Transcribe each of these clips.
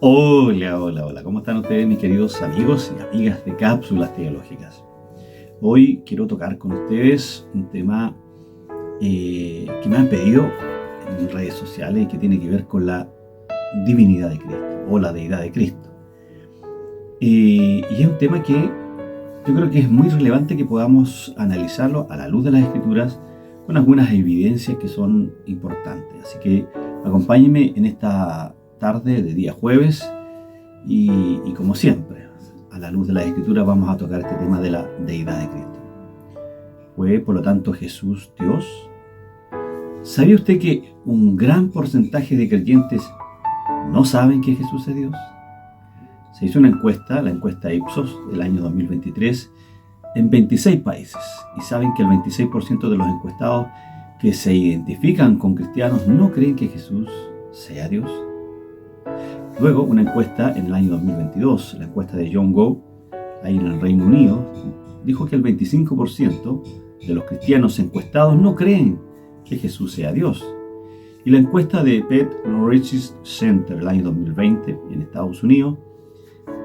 Hola, hola, hola. ¿Cómo están ustedes, mis queridos amigos y amigas de Cápsulas Teológicas? Hoy quiero tocar con ustedes un tema que me han pedido en redes sociales y que tiene que ver con la divinidad de Cristo o la deidad de Cristo. Y es un tema que yo creo que es muy relevante que podamos analizarlo a la luz de las Escrituras con algunas evidencias que son importantes. Así que acompáñenme en esta tarde de día jueves y como siempre, a la luz de las Escrituras vamos a tocar este tema de la deidad de Cristo. ¿Fue por lo tanto Jesús Dios? ¿Sabía usted que un gran porcentaje de creyentes no saben que Jesús es Dios? Se hizo una encuesta, la encuesta Ipsos del año 2023, en 26 países. Y saben que el 26% de los encuestados que se identifican con cristianos no creen que Jesús sea Dios. Luego, una encuesta en el año 2022, la encuesta de John Gove, ahí en el Reino Unido, dijo que el 25% de los cristianos encuestados no creen que Jesús sea Dios. Y la encuesta de Pew Research Center del año 2020 en Estados Unidos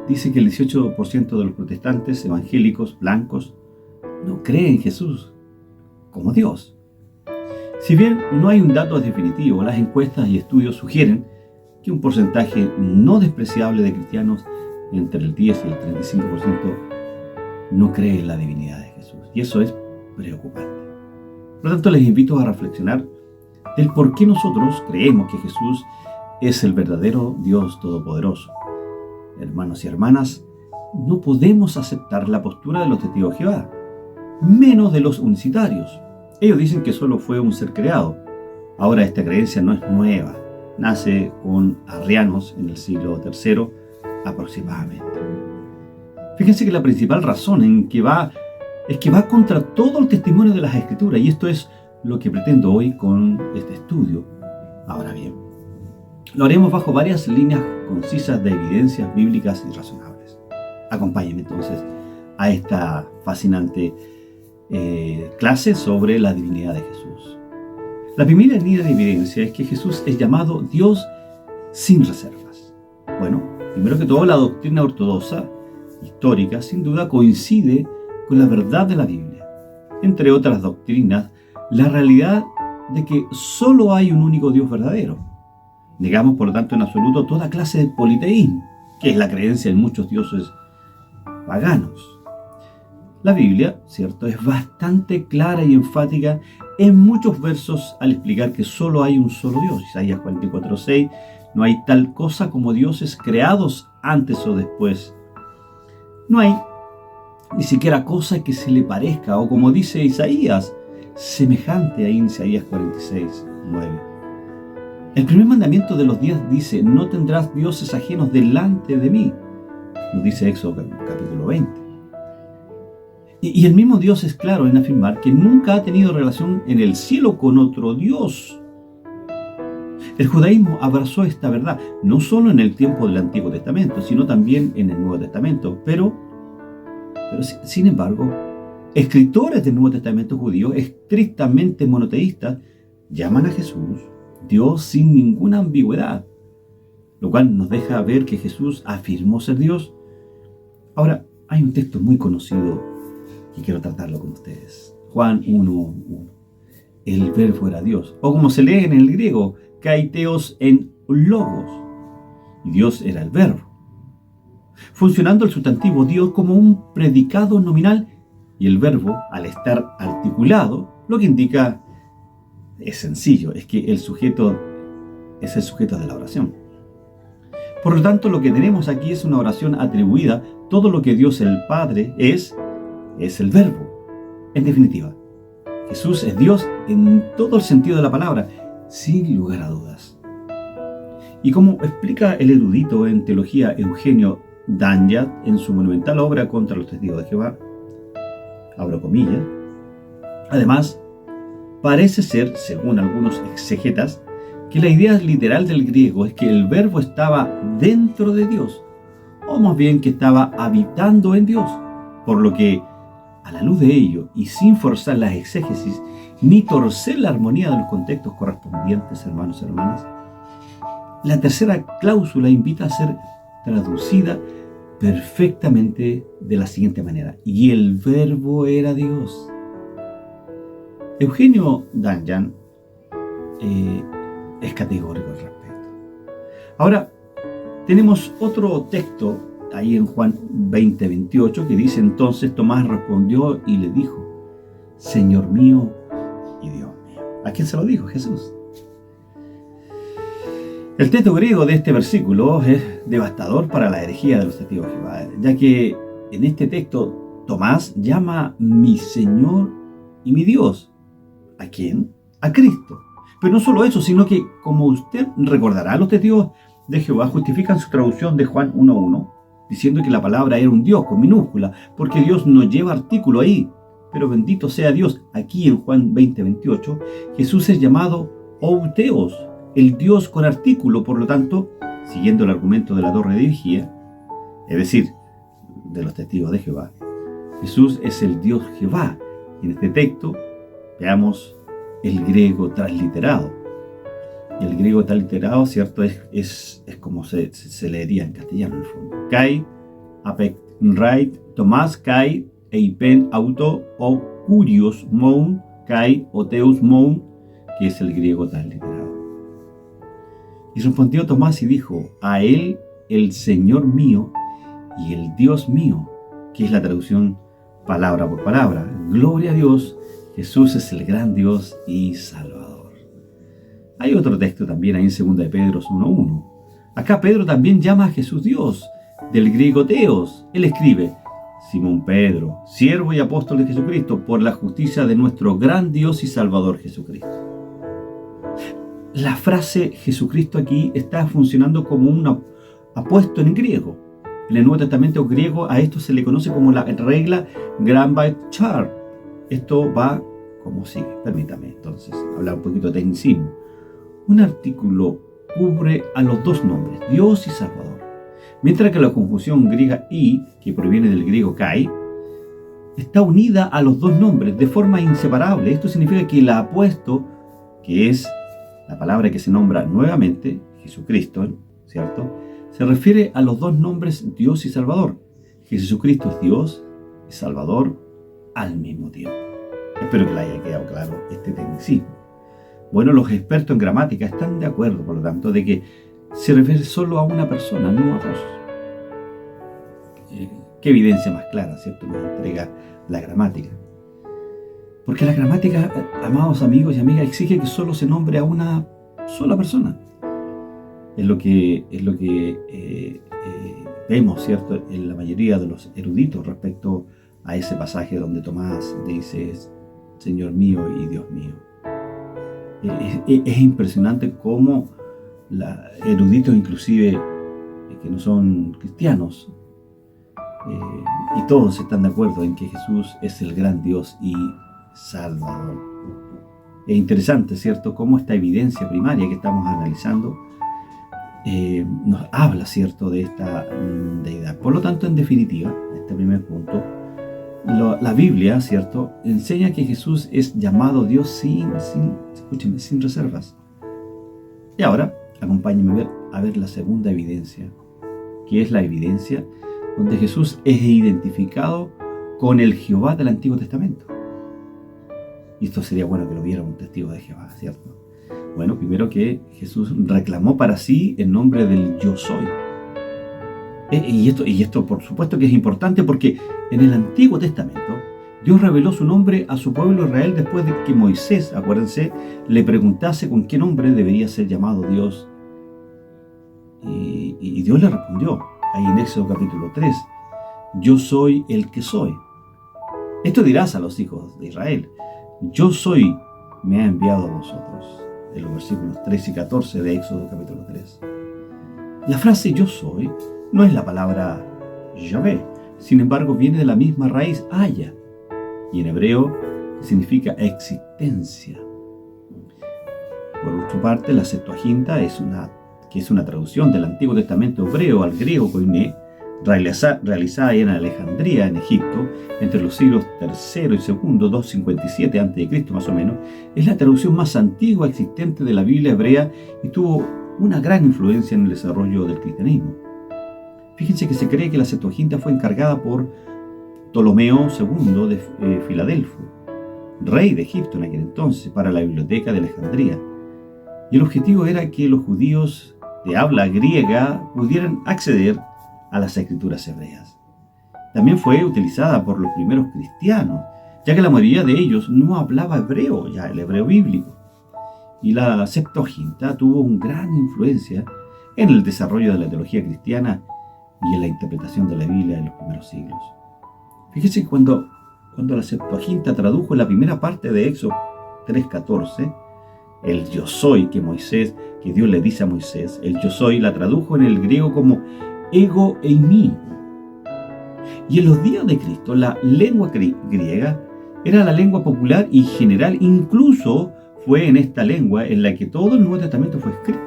dice que el 18% de los protestantes evangélicos blancos no creen en Jesús como Dios. Si bien no hay un dato definitivo, las encuestas y estudios sugieren que un porcentaje no despreciable de cristianos, entre el 10 y el 35%, no cree en la divinidad de Jesús. Y eso es preocupante. Por lo tanto, les invito a reflexionar del por qué nosotros creemos que Jesús es el verdadero Dios Todopoderoso. Hermanos y hermanas, no podemos aceptar la postura de los testigos de Jehová, menos de los unicitarios. Ellos dicen que solo fue un ser creado. Ahora, esta creencia no es nueva. Nace con arrianos en el siglo III aproximadamente. Fíjense que la principal razón es que va contra todo el testimonio de las Escrituras, y esto es lo que pretendo hoy con este estudio. Ahora bien, lo haremos bajo varias líneas concisas de evidencias bíblicas y razonables. Acompáñenme entonces a esta fascinante clase sobre la divinidad de Jesús. La primera línea de evidencia es que Jesús es llamado Dios sin reservas. Bueno, primero que todo, la doctrina ortodoxa histórica sin duda coincide con la verdad de la Biblia. Entre otras doctrinas, la realidad de que solo hay un único Dios verdadero. Negamos, por lo tanto, en absoluto toda clase de politeísmo, que es la creencia en muchos dioses paganos. La Biblia, cierto, es bastante clara y enfática en muchos versos al explicar que solo hay un solo Dios. Isaías 44:6, no hay tal cosa como dioses creados antes o después. No hay ni siquiera cosa que se le parezca, o como dice Isaías, semejante ahí en Isaías 46:9. El primer mandamiento de los 10 dice, no tendrás dioses ajenos delante de mí. Nos dice Éxodo capítulo 20. Y el mismo Dios es claro en afirmar que nunca ha tenido relación en el cielo con otro Dios. El judaísmo abrazó esta verdad, no solo en el tiempo del Antiguo Testamento, sino también en el Nuevo Testamento. Pero sin embargo, escritores del Nuevo Testamento judío, estrictamente monoteístas, llaman a Jesús Dios sin ninguna ambigüedad, lo cual nos deja ver que Jesús afirmó ser Dios. Ahora, hay un texto muy conocido y quiero tratarlo con ustedes. Juan 1:1. El verbo era Dios, o como se lee en el griego, kaiteos en logos. Y Dios era el verbo, funcionando el sustantivo Dios como un predicado nominal, y el verbo, al estar articulado, lo que indica es sencillo, es que el sujeto es el sujeto de la oración. Por lo tanto, lo que tenemos aquí es una oración atribuida. Todo lo que Dios el Padre es el verbo. En definitiva, Jesús es Dios en todo el sentido de la palabra, sin lugar a dudas. Y como explica el erudito en teología Eugenio Danyat en su monumental obra contra los testigos de Jehová, abro comillas, además, parece ser, según algunos exegetas, que la idea literal del griego es que el verbo estaba dentro de Dios, o más bien que estaba habitando en Dios, por lo que, a la luz de ello, y sin forzar las exégesis, ni torcer la armonía de los contextos correspondientes, hermanos y hermanas, la tercera cláusula invita a ser traducida perfectamente de la siguiente manera: y el verbo era Dios. Eugenio Danjan es categórico al respecto. Ahora, tenemos otro texto ahí en Juan 20:28 que dice: entonces Tomás respondió y le dijo: Señor mío y Dios mío. ¿A quién se lo dijo? Jesús. El texto griego de este versículo es devastador para la herejía de los testigos de Jehová, ya que en este texto Tomás llama mi Señor y mi Dios. ¿A quién? A Cristo. Pero no solo eso, sino que, como usted recordará, los testigos de Jehová justifican su traducción de Juan 1:1 diciendo que la palabra era un Dios con minúscula, porque Dios no lleva artículo ahí. Pero bendito sea Dios. Aquí en Juan 20:28, Jesús es llamado Outeos, el Dios con artículo. Por lo tanto, siguiendo el argumento de la torre de vigía, es decir, de los testigos de Jehová, Jesús es el Dios Jehová. Y en este texto veamos el griego transliterado. Y el griego transliterado, ¿cierto? Es como se leería en castellano en el fondo. Kai, apec, right, Tomás, kai, eipen, auto, o curios, moun, kai, oteus, moun, que es el griego transliterado. Y respondió Tomás y dijo: a él el Señor mío y el Dios mío, que es la traducción palabra por palabra. Gloria a Dios, Jesús es el gran Dios y Salvador. Hay otro texto también ahí en 2 de Pedro 1:1. Acá Pedro también llama a Jesús Dios, del griego teos. Él escribe: Simón Pedro, siervo y apóstol de Jesucristo, por la justicia de nuestro gran Dios y Salvador Jesucristo. La frase Jesucristo aquí está funcionando como un apuesto en griego. En el Nuevo Testamento griego a esto se le conoce como la regla Grammaticus Char. Esto va como sigue. Permítame entonces hablar un poquito de tecnicismo. Un artículo cubre a los dos nombres, Dios y Salvador. Mientras que la conjunción griega y, que proviene del griego kai, está unida a los dos nombres de forma inseparable. Esto significa que el apuesto, que es la palabra que se nombra nuevamente, Jesucristo, ¿cierto?, se refiere a los dos nombres Dios y Salvador. Jesucristo es Dios y Salvador al mismo tiempo. Espero que le haya quedado claro este tecnicismo. Bueno, los expertos en gramática están de acuerdo, por lo tanto, de que se refiere solo a una persona, no a dos. Qué evidencia más clara, ¿cierto?, nos entrega la gramática. Porque la gramática, amados amigos y amigas, exige que solo se nombre a una sola persona. Es lo que vemos, ¿cierto?, en la mayoría de los eruditos respecto a ese pasaje donde Tomás dice: Señor mío y Dios mío. Es impresionante cómo eruditos inclusive que no son cristianos, y todos están de acuerdo en que Jesús es el gran Dios y Salvador. Es interesante, ¿cierto?, cómo esta evidencia primaria que estamos analizando nos habla, ¿cierto?, de esta deidad. Por lo tanto, en definitiva, este primer punto, la Biblia, ¿cierto?, enseña que Jesús es llamado Dios sin reservas. Y ahora, acompáñenme a ver la segunda evidencia, que es la evidencia donde Jesús es identificado con el Jehová del Antiguo Testamento. Y esto sería bueno que lo viera un testigo de Jehová, ¿cierto? Bueno, primero que Jesús reclamó para sí el nombre del yo soy. Y esto por supuesto que es importante, porque en el Antiguo Testamento Dios reveló su nombre a su pueblo Israel después de que Moisés, acuérdense, le preguntase con qué nombre debería ser llamado Dios. Y Dios le respondió, ahí en Éxodo capítulo 3, yo soy el que soy. Esto dirás a los hijos de Israel, yo soy, me ha enviado a vosotros. En los versículos 13 y 14 de Éxodo capítulo 3. La frase yo soy no es la palabra Yahvé, sin embargo viene de la misma raíz haya, y en hebreo significa existencia. Por otra parte, la Septuaginta, que es una traducción del Antiguo Testamento hebreo al griego koiné, realizada en Alejandría, en Egipto, entre los siglos III y II, 257 a.C. más o menos, es la traducción más antigua existente de la Biblia hebrea y tuvo una gran influencia en el desarrollo del cristianismo. Fíjense que se cree que la Septuaginta fue encargada por Ptolomeo II de Filadelfo, rey de Egipto en aquel entonces, para la biblioteca de Alejandría. Y el objetivo era que los judíos de habla griega pudieran acceder a las escrituras hebreas. También fue utilizada por los primeros cristianos, ya que la mayoría de ellos no hablaba hebreo, ya el hebreo bíblico. Y la Septuaginta tuvo una gran influencia en el desarrollo de la teología cristiana y en la interpretación de la Biblia en los primeros siglos. Fíjense que cuando la Septuaginta tradujo la primera parte de Éxodo 3:14, el yo soy que Dios le dice a Moisés, el yo soy la tradujo en el griego como ego eimi. Y en los días de Cristo, la lengua griega era la lengua popular y general, incluso fue en esta lengua en la que todo el Nuevo Testamento fue escrito.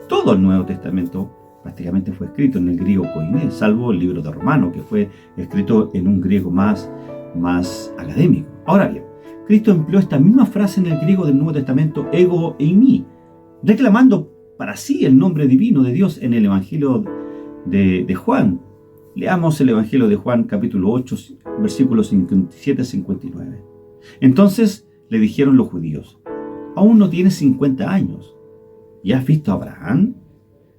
Todo el Nuevo Testamento prácticamente fue escrito en el griego koiné, salvo el libro de Romanos, que fue escrito en un griego más académico. Ahora bien, Cristo empleó esta misma frase en el griego del Nuevo Testamento, ego eimi, reclamando para sí el nombre divino de Dios en el Evangelio de Juan. Leamos el Evangelio de Juan, capítulo 8, versículos 57-59. Entonces le dijeron los judíos, aún no tienes 50 años, ¿y has visto a Abraham?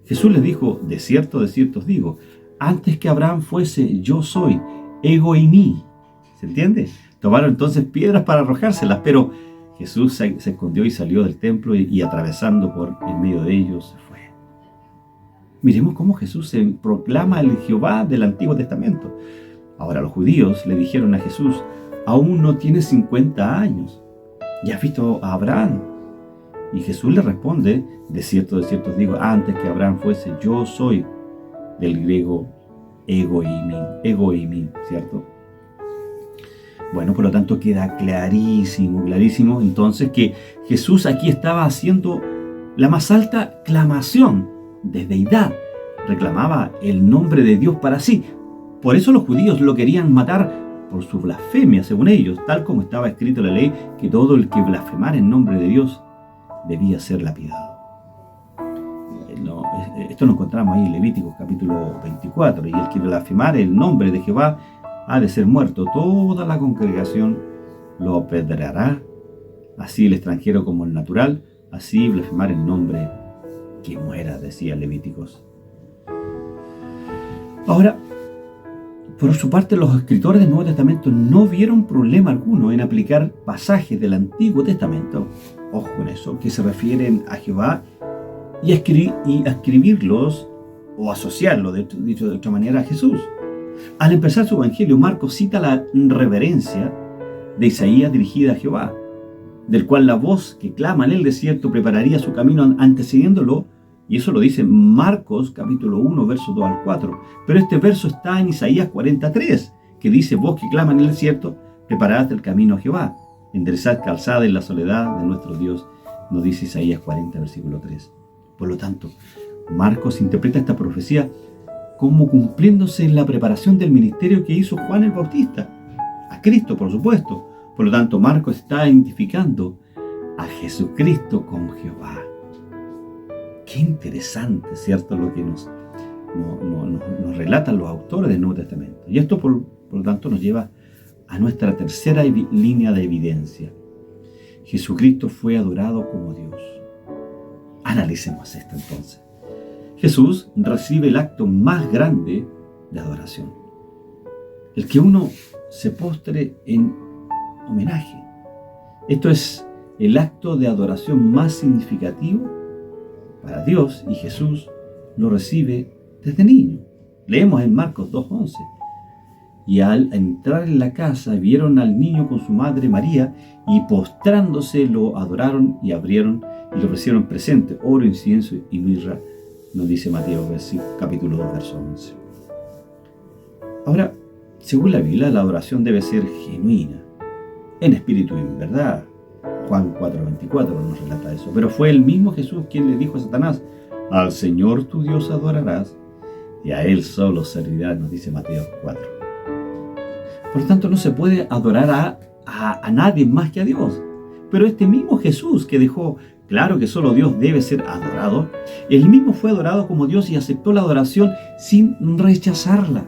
Jesús les dijo, de cierto os digo, antes que Abraham fuese, yo soy, ego eimi. ¿Se entiende? Tomaron entonces piedras para arrojárselas, pero Jesús se escondió y salió del templo y atravesando por en medio de ellos se fue. Miremos cómo Jesús se proclama el Jehová del Antiguo Testamento. Ahora los judíos le dijeron a Jesús, aún no tienes 50 años, ¿y has visto a Abraham? Y Jesús le responde, de cierto os digo, antes que Abraham fuese, yo soy, del griego ego eimi, ¿cierto? Bueno, por lo tanto queda clarísimo entonces que Jesús aquí estaba haciendo la más alta clamación de deidad. Reclamaba el nombre de Dios para sí. Por eso los judíos lo querían matar por su blasfemia, según ellos, tal como estaba escrito en la ley, que todo el que blasfemara en nombre de Dios debía ser lapidado. Esto lo encontramos ahí en Levíticos capítulo 24. Y el que blasfemare el nombre de Jehová ha de ser muerto. Toda la congregación lo apedreará, así el extranjero como el natural, así blasfemar el nombre que muera, decía Levíticos. Ahora, por su parte, los escritores del Nuevo Testamento no vieron problema alguno en aplicar pasajes del Antiguo Testamento, ojo con eso, que se refieren a Jehová y escribirlos o asociarlos, dicho de otra manera, a Jesús. Al empezar su evangelio, Marcos cita la reverencia de Isaías dirigida a Jehová, del cual la voz que clama en el desierto prepararía su camino antecediéndolo, y eso lo dice Marcos capítulo 1, versos 2 al 4. Pero este verso está en Isaías 43, que dice, voz que clama en el desierto, preparad el camino a Jehová, enderezad calzada en la soledad de nuestro Dios, nos dice Isaías 40, versículo 3. Por lo tanto, Marcos interpreta esta profecía como cumpliéndose en la preparación del ministerio que hizo Juan el Bautista, a Cristo, por supuesto. Por lo tanto, Marcos está identificando a Jesucristo con Jehová. Qué interesante, ¿cierto?, lo que nos relatan los autores del Nuevo Testamento. Y esto, por lo tanto, nos lleva a nuestra tercera línea de evidencia. Jesucristo fue adorado como Dios. Analicemos esto entonces. Jesús recibe el acto más grande de adoración. El que uno se postre en homenaje. Esto es el acto de adoración más significativo para Dios, y Jesús lo recibe desde niño. Leemos en Marcos 2:11. Y al entrar en la casa vieron al niño con su madre María, y postrándose lo adoraron y abrieron y le ofrecieron presente, oro, incienso y mirra, nos dice Mateo capítulo 2, verso 11. Ahora, según la Biblia, la adoración debe ser genuina, en espíritu y en verdad. Juan 4:24 nos relata eso. Pero fue el mismo Jesús quien le dijo a Satanás, al Señor tu Dios adorarás y a Él solo servirás, nos dice Mateo 4. Por lo tanto, no se puede adorar a nadie más que a Dios. Pero este mismo Jesús que dejó claro que solo Dios debe ser adorado, Él mismo fue adorado como Dios y aceptó la adoración sin rechazarla.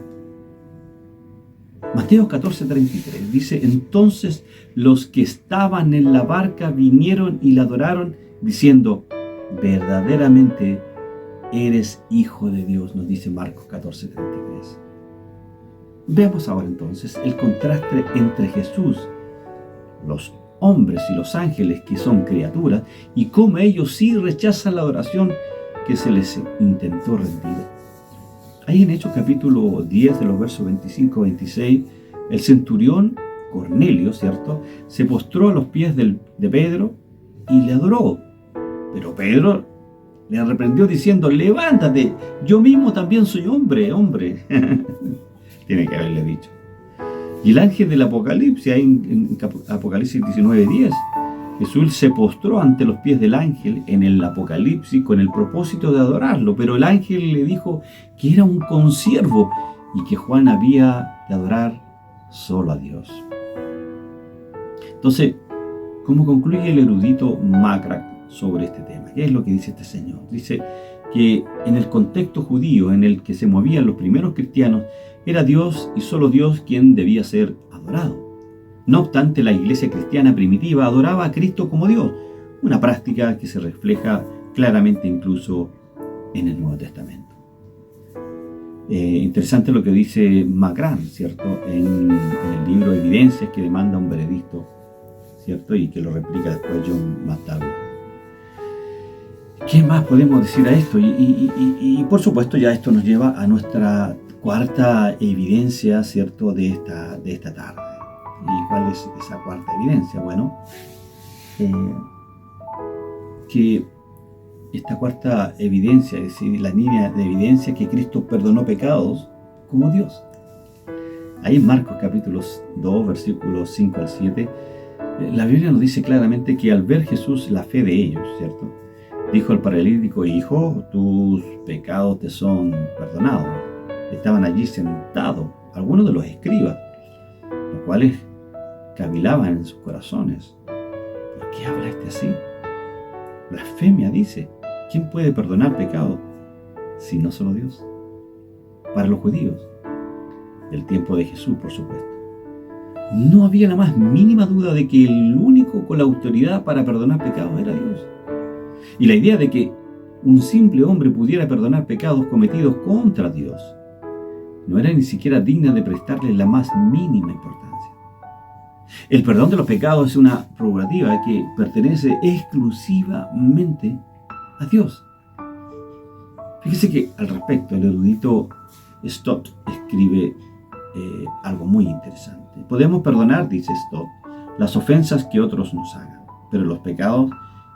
Mateo 14:33 dice: entonces los que estaban en la barca vinieron y la adoraron, diciendo: verdaderamente eres Hijo de Dios, nos dice Marcos 14:33. Veamos ahora entonces el contraste entre Jesús, los hombres y los ángeles que son criaturas, y cómo ellos sí rechazan la adoración que se les intentó rendir. Ahí en Hechos capítulo 10, de los versos 25-26, el centurión Cornelio, ¿cierto?, se postró a los pies de Pedro y le adoró. Pero Pedro le reprendió diciendo: levántate, yo mismo también soy hombre. Tiene que haberle dicho. Y el ángel del Apocalipsis, ahí en Apocalipsis 19:10, Jesús se postró ante los pies del ángel en el Apocalipsis con el propósito de adorarlo, pero el ángel le dijo que era un consiervo y que Juan había de adorar solo a Dios. Entonces, ¿cómo concluye el erudito Macrack sobre este tema? ¿Qué es lo que dice este señor? Dice que en el contexto judío en el que se movían los primeros cristianos, era Dios y solo Dios quien debía ser adorado. No obstante, la iglesia cristiana primitiva adoraba a Cristo como Dios, una práctica que se refleja claramente incluso en el Nuevo Testamento. Interesante lo que dice Macran, ¿cierto?, en el libro Evidencias, que demanda un veredicto, ¿cierto?, y que lo replica después John más tarde. ¿Qué más podemos decir a esto? Y por supuesto ya esto nos lleva a nuestra cuarta evidencia, ¿cierto?, de esta tarde. ¿Y cuál es esa cuarta evidencia? Bueno, que esta cuarta evidencia, es decir, la línea de evidencia que Cristo perdonó pecados como Dios. Ahí en Marcos capítulo 2, versículos 5 al 7, la Biblia nos dice claramente que al ver Jesús la fe de ellos, ¿cierto?, dijo al paralítico: hijo, tus pecados te son perdonados. Estaban allí sentados algunos de los escribas, los cuales cavilaban en sus corazones: ¿por qué habla este así? Blasfemia, dice. ¿Quién puede perdonar pecados si no solo Dios? Para los judíos del tiempo de Jesús, por supuesto, no había la más mínima duda de que el único con la autoridad para perdonar pecados era Dios. Y la idea de que un simple hombre pudiera perdonar pecados cometidos contra Dios no era ni siquiera digna de prestarle la más mínima importancia. El perdón de los pecados es una prerrogativa que pertenece exclusivamente a Dios. Fíjese que al respecto el erudito Stott escribe algo muy interesante. Podemos perdonar, dice Stott, las ofensas que otros nos hagan, pero los pecados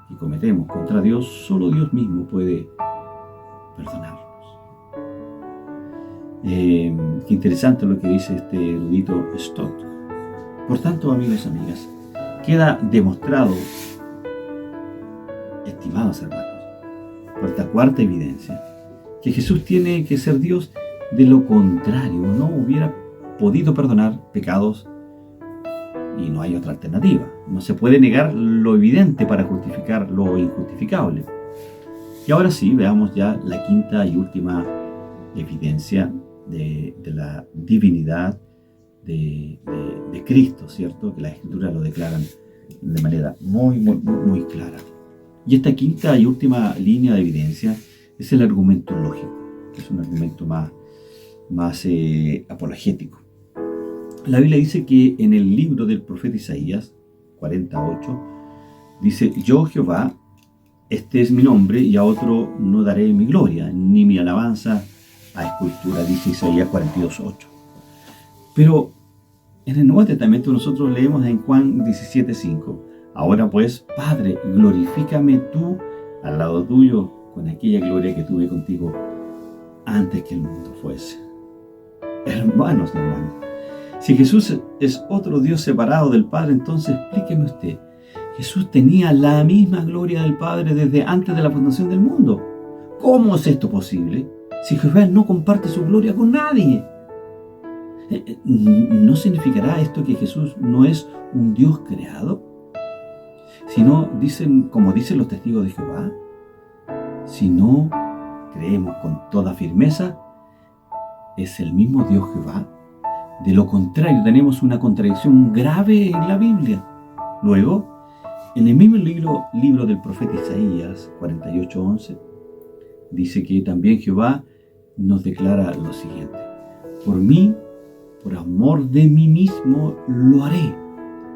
que cometemos contra Dios, solo Dios mismo puede perdonarnos. Qué interesante lo que dice este erudito Stott. Por tanto, amigos y amigas, queda demostrado, estimados hermanos, por esta cuarta evidencia, que Jesús tiene que ser Dios. De lo contrario, no hubiera podido perdonar pecados y no hay otra alternativa. No se puede negar lo evidente para justificar lo injustificable. Y ahora sí, veamos ya la quinta y última evidencia de la divinidad de Cristo, ¿cierto? Que las Escrituras lo declaran de manera muy clara. Y esta quinta y última línea de evidencia es el argumento lógico, que es un argumento más apologético. La Biblia dice que en el libro del profeta Isaías 48 dice: yo Jehová, este es mi nombre, y a otro no daré mi gloria, ni mi alabanza a escultura, dice Isaías 42:8. Pero en el Nuevo Testamento nosotros leemos en Juan 17:5: ahora pues, Padre, glorifícame tú al lado tuyo con aquella gloria que tuve contigo antes que el mundo fuese. Hermanos, si Jesús es otro Dios separado del Padre, entonces explíqueme usted, Jesús tenía la misma gloria del Padre desde antes de la fundación del mundo. ¿Cómo es esto posible si Jehová no comparte su gloria con nadie? ¿No significará esto que Jesús no es un Dios creado? Sino, como dicen los testigos de Jehová, si no creemos con toda firmeza, es el mismo Dios Jehová. De lo contrario, tenemos una contradicción grave en la Biblia. Luego, en el mismo libro del profeta Isaías 48:11, dice que también Jehová nos declara lo siguiente: por mí, por amor de mí mismo, lo haré,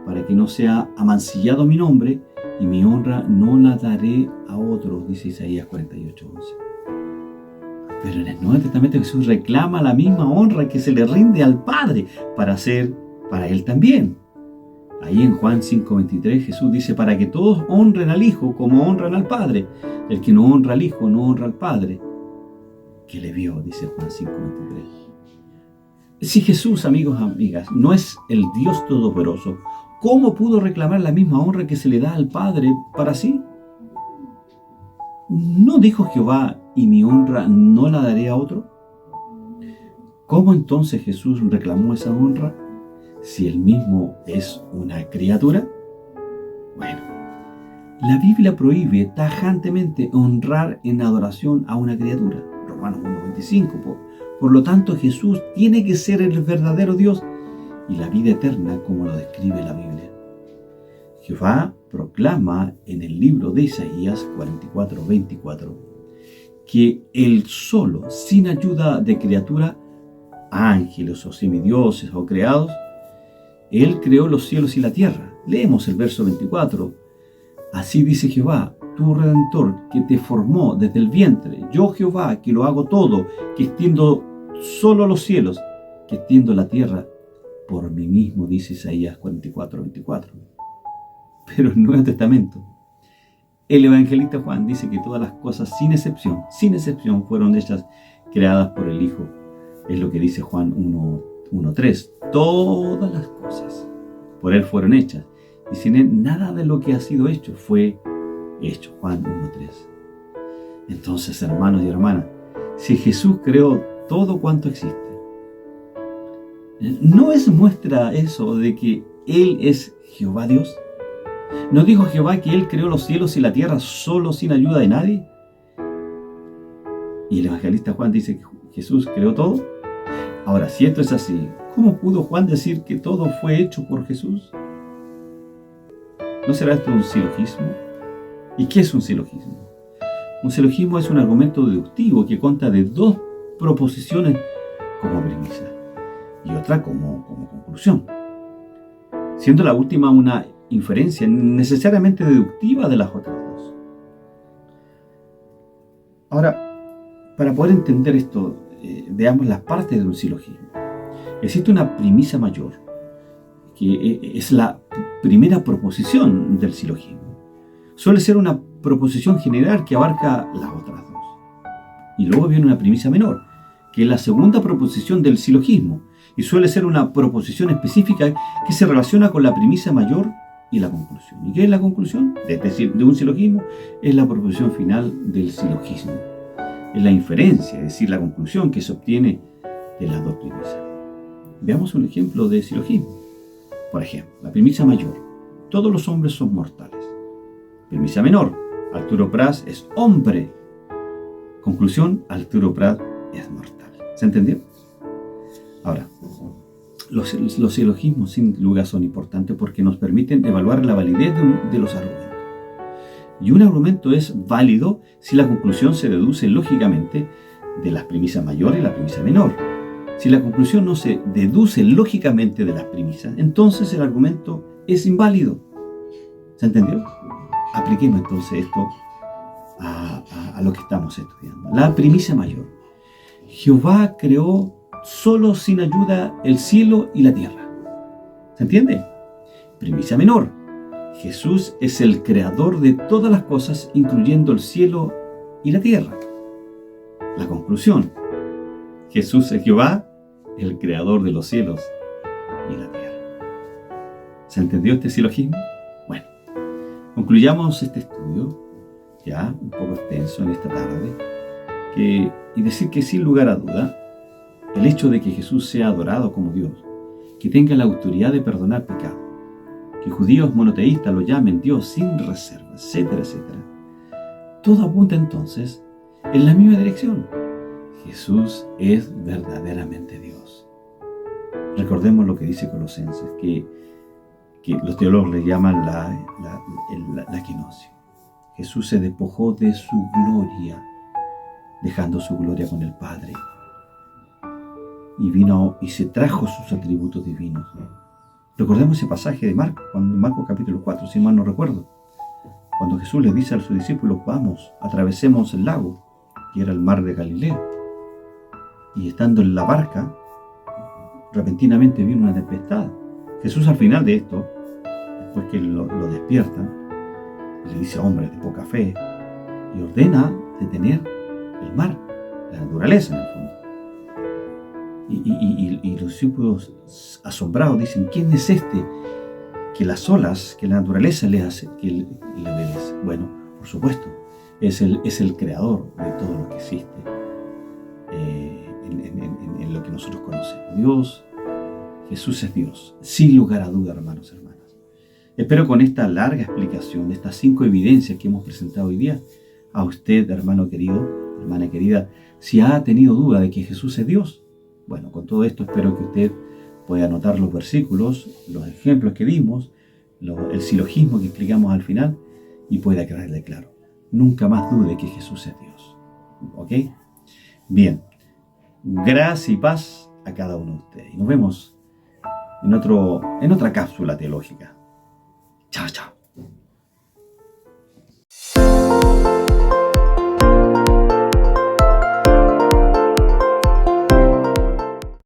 para que no sea amancillado mi nombre, y mi honra no la daré a otros, dice Isaías 48:11. Pero en el Nuevo Testamento Jesús reclama la misma honra que se le rinde al Padre para hacer para Él también. Ahí en Juan 5:23 Jesús dice: para que todos honren al Hijo como honran al Padre. El que no honra al Hijo no honra al Padre que le vio, dice Juan 5:23. Si Jesús, amigos, amigas, no es el Dios Todopoderoso, ¿cómo pudo reclamar la misma honra que se le da al Padre para sí? ¿No dijo Jehová: y mi honra no la daré a otro? ¿Cómo entonces Jesús reclamó esa honra si él mismo es una criatura? Bueno, la Biblia prohíbe tajantemente honrar en adoración a una criatura. Romanos 1:25. Por lo tanto, Jesús tiene que ser el verdadero Dios y la vida eterna, como lo describe la Biblia. Jehová proclama en el libro de Isaías 44:24 que Él solo, sin ayuda de criatura, ángeles o semidioses o creados, Él creó los cielos y la tierra. Leemos el verso 24. Así dice Jehová, tu Redentor, que te formó desde el vientre. Yo, Jehová, que lo hago todo, que extiendo solo los cielos, que extiendo la tierra por mí mismo, dice Isaías 44:24. Pero en el Nuevo Testamento, el evangelista Juan dice que todas las cosas, sin excepción, fueron hechas, creadas por el Hijo. Es lo que dice Juan 1:3. Todas las cosas por Él fueron hechas, y sin Él nada de lo que ha sido hecho fue hecho. Juan 1:3. Entonces, hermanos y hermanas, si Jesús creó todo cuanto existe, ¿no es muestra eso de que Él es Jehová Dios? ¿No dijo Jehová que Él creó los cielos y la tierra solo sin ayuda de nadie? Y el evangelista Juan dice que Jesús creó todo. Ahora, si esto es así, ¿cómo pudo Juan decir que todo fue hecho por Jesús? ¿No será esto un silogismo? ¿Y qué es un silogismo? Un silogismo es un argumento deductivo que consta de dos proposiciones como premisa y otra como conclusión, siendo la última una inferencia necesariamente deductiva de las otras dos. Ahora, para poder entender esto, veamos las partes de un silogismo. Existe una premisa mayor, que es la primera proposición del silogismo. Suele ser una proposición general que abarca las otras dos. Y luego viene una premisa menor, que es la segunda proposición del silogismo, y suele ser una proposición específica que se relaciona con la premisa mayor y la conclusión. ¿Y qué es la conclusión? Es decir, de un silogismo, es la proposición final del silogismo. Es la inferencia, es decir, la conclusión que se obtiene de las dos premisas. Veamos un ejemplo de silogismo. Por ejemplo, la premisa mayor: todos los hombres son mortales. Premisa menor: Arturo Prat es hombre. Conclusión: Arturo Prat es mortal. ¿Se entendió? Ahora, los silogismos sin lugar son importantes porque nos permiten evaluar la validez de los argumentos. Y un argumento es válido si la conclusión se deduce lógicamente de las premisas mayor y la premisa menor. Si la conclusión no se deduce lógicamente de las premisas, entonces el argumento es inválido. ¿Se entendió? Apliquemos entonces esto a lo que estamos estudiando. La premisa mayor: Jehová creó solo sin ayuda el cielo y la tierra. ¿Se entiende? Premisa menor: Jesús es el creador de todas las cosas, incluyendo el cielo y la tierra. La conclusión: Jesús es Jehová, el creador de los cielos y la tierra. ¿Se entendió este silogismo? Bueno, concluyamos este estudio, ya un poco extenso en esta tarde, y decir que sin lugar a duda, el hecho de que Jesús sea adorado como Dios, que tenga la autoridad de perdonar pecados, que judíos monoteístas lo llamen Dios sin reserva, etcétera, etcétera. Todo apunta entonces en la misma dirección. Jesús es verdaderamente Dios. Recordemos lo que dice Colosenses, que los teólogos le llaman la kenosis. Jesús se despojó de su gloria, dejando su gloria con el Padre. Y vino y se trajo sus atributos divinos. Recordemos ese pasaje de Marcos capítulo 4, si mal no recuerdo. Cuando Jesús le dice a sus discípulos, vamos, atravesemos el lago, que era el mar de Galilea. Y estando en la barca, repentinamente vino una tempestad. Jesús al final de esto, después que lo despiertan, le dice a hombres de poca fe, y ordena detener el mar, la naturaleza en el fondo. Y los discípulos asombrados dicen, ¿quién es este que las olas, que la naturaleza le hace, que le obedece? Bueno, por supuesto, es el creador de todo lo que existe en lo que nosotros conocemos. Dios, Jesús es Dios, sin lugar a duda, hermanos y hermanas. Espero con esta larga explicación, estas 5 evidencias que hemos presentado hoy día, a usted, hermano querido, hermana querida, si ha tenido duda de que Jesús es Dios, bueno, con todo esto espero que usted pueda anotar los versículos, los ejemplos que dimos, el silogismo que explicamos al final y pueda quedarle claro. Nunca más dude que Jesús es Dios. ¿Ok? Bien. Gracia y paz a cada uno de ustedes. Y nos vemos en otra cápsula teológica. Chao, chao.